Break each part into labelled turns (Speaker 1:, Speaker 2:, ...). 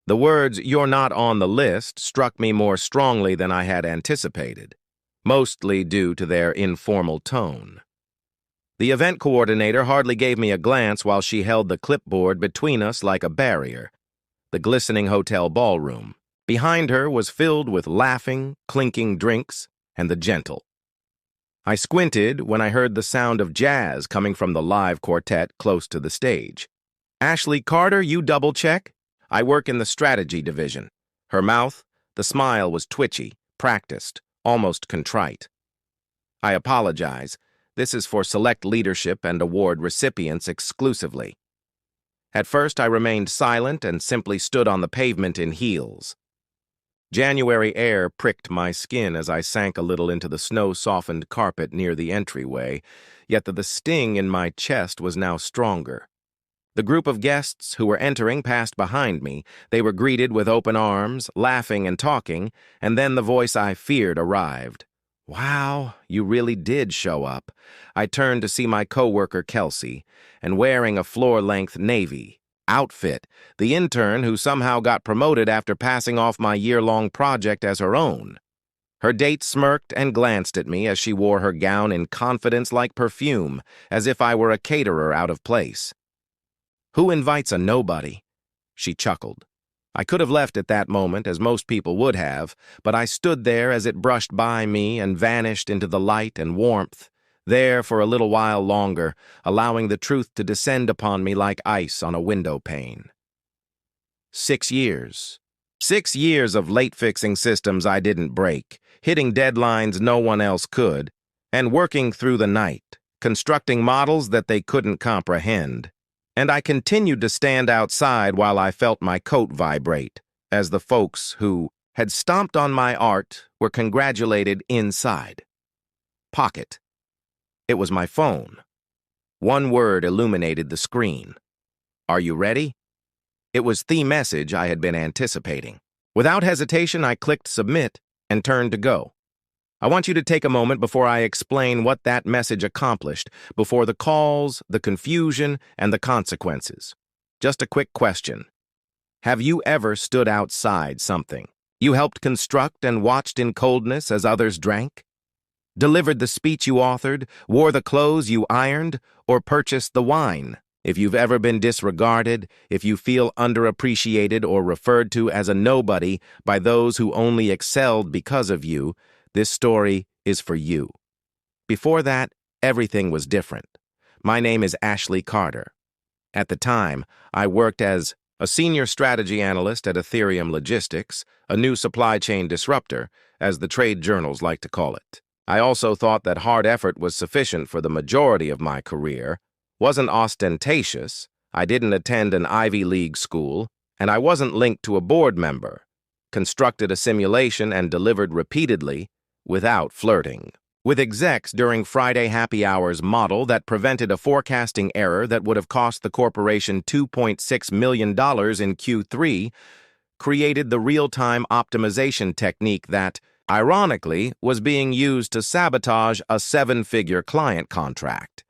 Speaker 1: The words, "you're not on the list," struck me more strongly than I had anticipated, mostly due to their informal tone. The event coordinator hardly gave me a glance while she held the clipboard between us like a barrier. The glistening hotel ballroom behind her was filled with laughing, clinking drinks, and the gentle. I squinted when I heard the sound of jazz coming from the live quartet close to the stage. "Ashley Carter, you double-check? I work in the strategy division." Her mouth, the smile was twitchy, practiced, almost contrite. "I apologize. This is for select leadership and award recipients exclusively." At first, I remained silent and simply stood on the pavement in heels. January air pricked my skin as I sank a little into the snow-softened carpet near the entryway, yet the sting in my chest was now stronger. The group of guests who were entering passed behind me. They were greeted with open arms, laughing and talking, and then the voice I feared arrived. "Wow, you really did show up." I turned to see my coworker Kelsey, and wearing a floor-length navy outfit, the intern who somehow got promoted after passing off my year-long project as her own. Her date smirked and glanced at me as she wore her gown in confidence like perfume, as if I were a caterer out of place. "Who invites a nobody?" She chuckled. I could have left at that moment, as most people would have, but I stood there as it brushed by me and vanished into the light and warmth, there for a little while longer, allowing the truth to descend upon me like ice on a window pane. 6 years. 6 years of late-fixing systems I didn't break, hitting deadlines no one else could, and working through the night, constructing models that they couldn't comprehend. And I continued to stand outside while I felt my coat vibrate, as the folks who had stomped on my art were congratulated inside. Pocket. It was my phone. One word illuminated the screen. "Are you ready?" It was the message I had been anticipating. Without hesitation, I clicked submit and turned to go. I want you to take a moment before I explain what that message accomplished, before the calls, the confusion, and the consequences. Just a quick question. Have you ever stood outside something you helped construct and watched in coldness as others drank? Delivered the speech you authored, wore the clothes you ironed, or purchased the wine? If you've ever been disregarded, if you feel underappreciated or referred to as a nobody by those who only excelled because of you, this story is for you. Before that, everything was different. My name is Ashley Carter. At the time, I worked as a senior strategy analyst at Ethereum Logistics, a new supply chain disruptor, as the trade journals like to call it. I also thought that hard effort was sufficient for the majority of my career, wasn't ostentatious, I didn't attend an Ivy League school, and I wasn't linked to a board member. Constructed a simulation and delivered repeatedly, without flirting, with execs during Friday happy hours model that prevented a forecasting error that would have cost the corporation $2.6 million in Q3, created the real-time optimization technique that, ironically, was being used to sabotage a 7-figure client contract.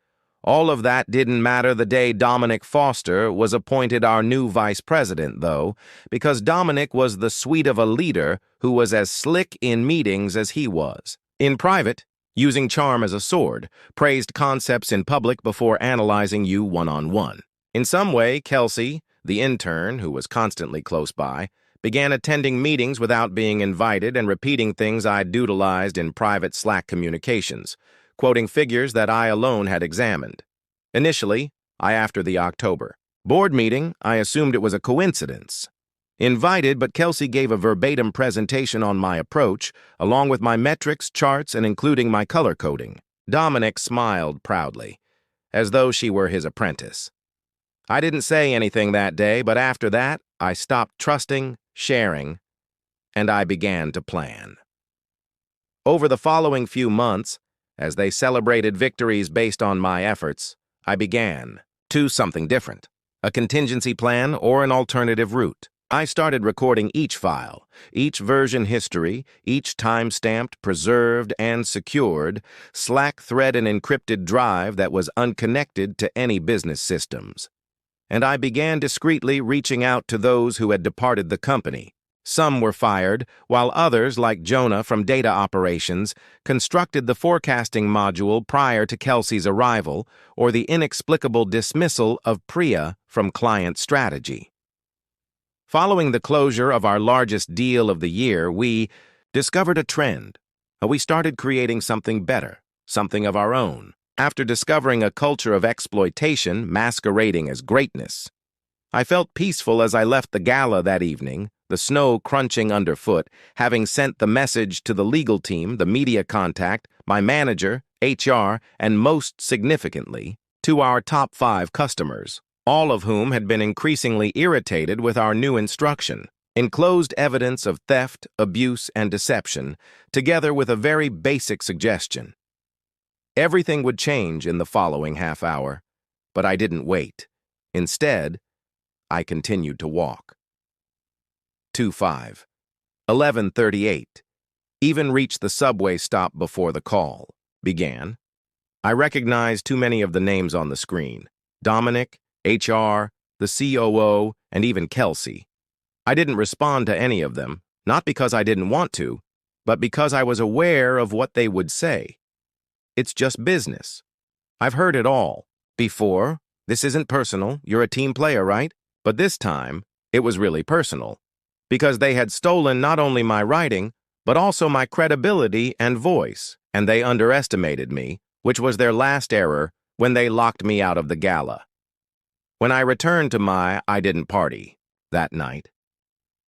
Speaker 1: All of that didn't matter the day Dominic Foster was appointed our new vice president, though, because Dominic was the sweet of a leader who was as slick in meetings as he was. In private, using charm as a sword, praised concepts in public before analyzing you one-on-one. In some way, Kelsey, the intern, who was constantly close by, began attending meetings without being invited and repeating things I'd doodleized in private Slack communications, quoting figures that I alone had examined. Initially, after the October board meeting, I assumed it was a coincidence. Invited, but Kelsey gave a verbatim presentation on my approach, along with my metrics, charts, and including my color coding. Dominic smiled proudly, as though she were his apprentice. I didn't say anything that day, but after that, I stopped trusting, sharing, and I began to plan. Over the following few months, as they celebrated victories based on my efforts, I began to something different, a contingency plan or an alternative route. I started recording each file, each version history, each time-stamped, preserved, and secured, Slack thread and encrypted drive that was unconnected to any business systems. and I began discreetly reaching out to those who had departed the company. Some were fired, while others, like Jonah from data operations, constructed the forecasting module prior to Kelsey's arrival, or the inexplicable dismissal of Priya from client strategy. Following the closure of our largest deal of the year, we discovered a trend. We started creating something better, something of our own, after discovering a culture of exploitation masquerading as greatness. I felt peaceful as I left the gala that evening, the snow crunching underfoot, having sent the message to the legal team, the media contact, my manager, HR, and most significantly, to our top 5 customers, all of whom had been increasingly irritated with our new instruction. Enclosed evidence of theft, abuse, and deception, together with a very basic suggestion. Everything would change in the following half hour, but I didn't wait. Instead, I continued to walk. 2-5. 11:38. Even reached the subway stop before the call began. I recognized too many of the names on the screen. Dominic, HR, the COO, and even Kelsey. I didn't respond to any of them, not because I didn't want to, but because I was aware of what they would say. It's just business. I've heard it all. Before, this isn't personal, you're a team player, right? But this time, it was really personal. Because they had stolen not only my writing, but also my credibility and voice, and they underestimated me, which was their last error when they locked me out of the gala. When I returned to I didn't party that night.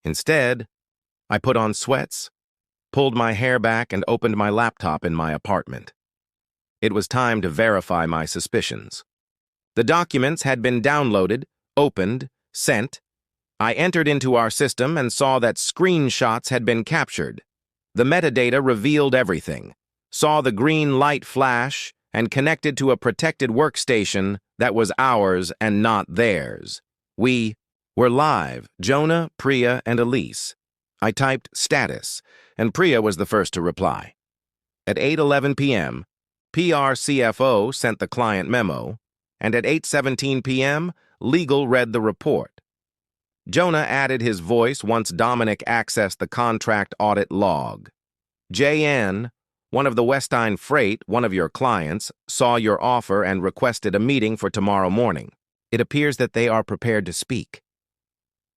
Speaker 1: Instead, I put on sweats, pulled my hair back, and opened my laptop in my apartment. It was time to verify my suspicions. The documents had been downloaded, opened, sent. I entered into our system and saw that screenshots had been captured. The metadata revealed everything, saw the green light flash, and connected to a protected workstation that was ours and not theirs. We were live, Jonah, Priya, and Elise. I typed status, and Priya was the first to reply. At 8:11 p.m., PR CFO sent the client memo, and at 8:17 p.m., legal read the report. Jonah added his voice once Dominic accessed the contract audit log. JN, one of the Westine Freight, one of your clients, saw your offer and requested a meeting for tomorrow morning. It appears that they are prepared to speak.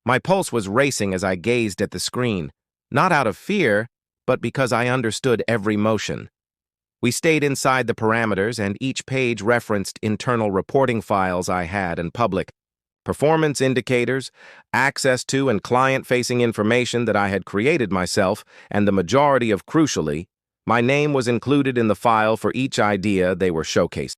Speaker 1: My pulse was racing as I gazed at the screen, not out of fear, but because I understood every motion. We stayed inside the parameters, and each page referenced internal reporting files I had and public performance indicators, access to and client-facing information that I had created myself, and the majority of, crucially, my name was included in the file for each idea they were showcasing.